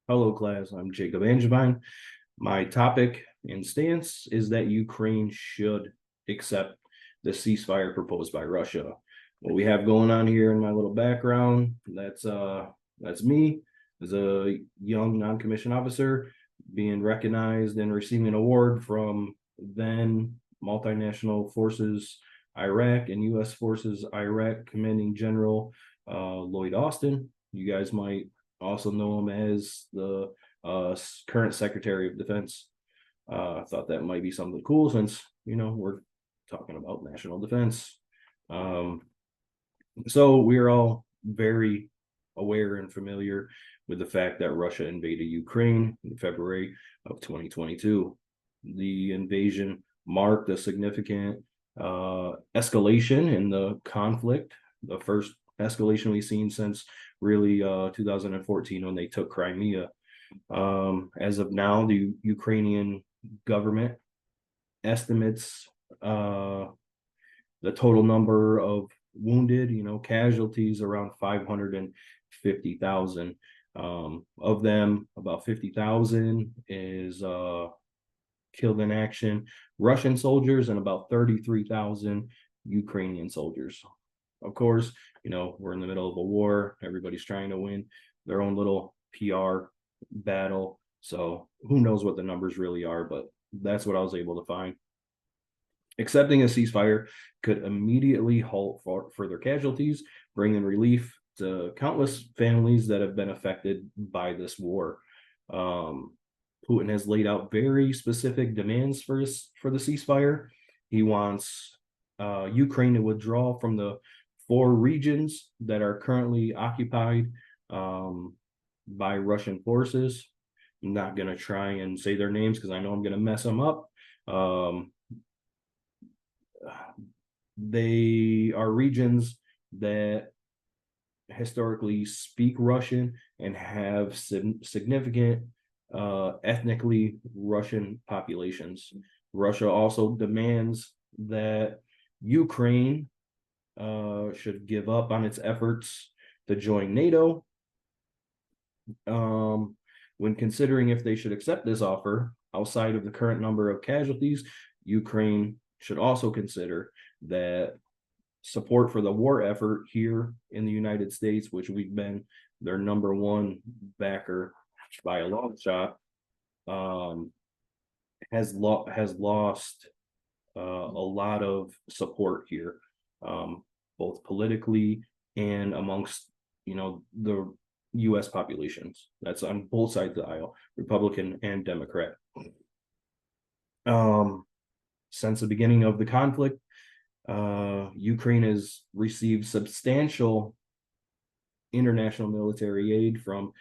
Hello, class. I'm Jacob Angevine. My topic and stance is that Ukraine should accept the ceasefire proposed by Russia. What we have going on here in my little background, that's me as a young non-commissioned officer being recognized and receiving an award from then multinational forces Iraq and U.S. forces Iraq Commanding General Lloyd Austin. You guys might also know him as the current Secretary of Defense. I thought that might be something cool since, we're talking about national defense. Um, so we're all very aware and familiar with the fact that Russia invaded Ukraine in February of 2022. The invasion marked a significant escalation in the conflict, the first escalation we've seen since really 2014 when they took Crimea. As of now, the Ukrainian government estimates the total number of wounded, casualties around 550,000. Of them, about 50,000 is killed in action Russian soldiers and about 33,000 Ukrainian soldiers. Of course, we're in the middle of a war. Everybody's trying to win their own little PR battle. So who knows what the numbers really are, but that's what I was able to find. Accepting a ceasefire could immediately halt further casualties, bringing relief to countless families that have been affected by this war. Putin has laid out very specific demands for the ceasefire. He wants Ukraine to withdraw from the 4 regions that are currently occupied by Russian forces. I'm not going to try and say their names because I know I'm going to mess them up. They are regions that historically speak Russian and have significant ethnically Russian populations. Russia also demands that Ukraine should give up on its efforts to join NATO. When considering if they should accept this offer, outside of the current number of casualties, Ukraine should also consider that support for the war effort here in the United States, which we've been their number one backer by a long shot, has lost a lot of support here, both politically and amongst the U.S. populations. That's on both sides of the aisle, Republican and Democrat. Since the beginning of the conflict, Ukraine has received substantial international military aid from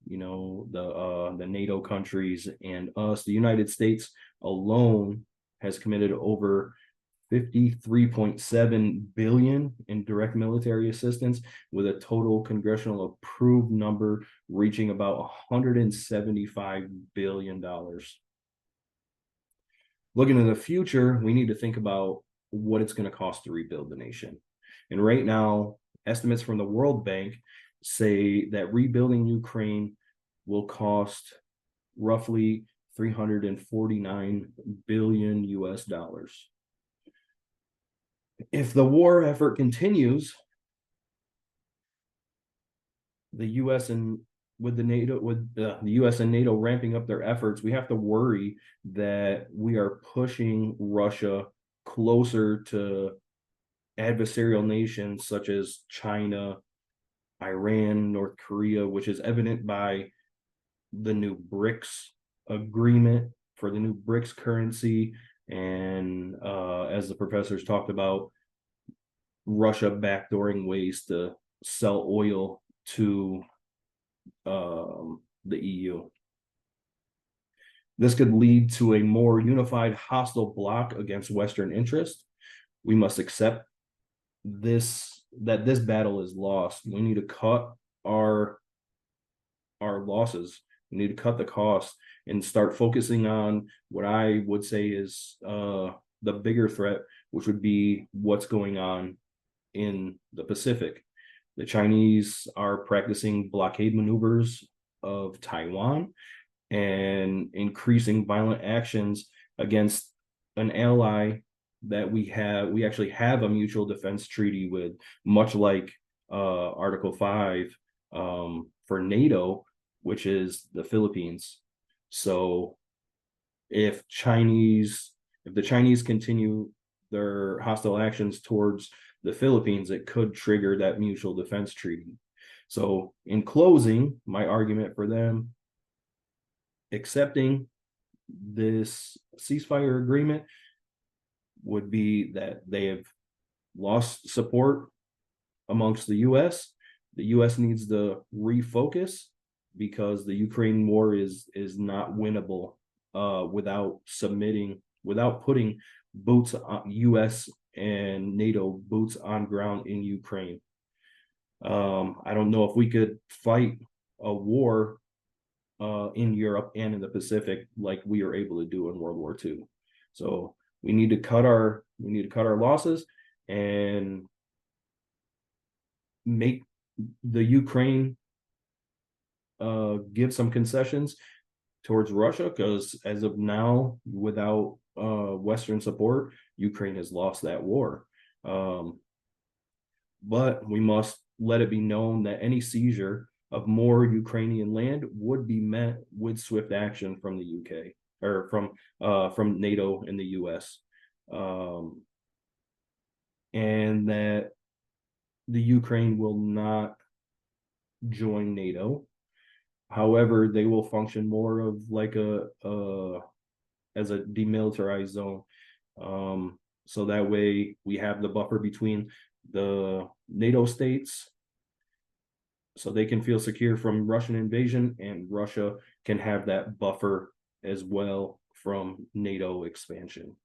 the NATO countries and us. The United States alone has committed over 53.7 billion in direct military assistance, with a total congressional approved number reaching about 175 billion dollars. Looking to the future, we need to think about what it's going to cost to rebuild the nation. And right now, estimates from the World Bank say that rebuilding Ukraine will cost roughly 349 billion US dollars. If the war effort continues, the U.S. and with the U.S. and NATO ramping up their efforts, we have to worry that we are pushing Russia closer to adversarial nations such as China, Iran, North Korea, which is evident by the new BRICS agreement for the new BRICS currency. And as the professors talked about, Russia backdooring ways to sell oil to the EU. This could lead to a more unified hostile bloc against Western interests. We must accept that this battle is lost. We need to cut our losses. We need to cut the cost and start focusing on what I would say is the bigger threat, which would be what's going on in the Pacific. The Chinese are practicing blockade maneuvers of Taiwan and increasing violent actions against an ally that we actually have a mutual defense treaty with, much like Article 5 for NATO, which is the Philippines. So if the Chinese continue their hostile actions towards the Philippines, it could trigger that mutual defense treaty. So in closing, my argument for them accepting this ceasefire agreement would be that they have lost support amongst the US. The US needs to refocus because the Ukraine war is not winnable without putting boots on US and NATO boots on ground in Ukraine. I don't know if we could fight a war in Europe and in the Pacific like we were able to do in World War II. So we need to cut our losses and make the Ukraine give some concessions towards Russia, because as of now, without Western support, Ukraine has lost that war. But we must let it be known that any seizure of more Ukrainian land would be met with swift action from the UK or from NATO and the US, and that the Ukraine will not join NATO. However, they will function more of like as a demilitarized zone. So that way we have the buffer between the NATO states so they can feel secure from Russian invasion, and Russia can have that buffer as well from NATO expansion.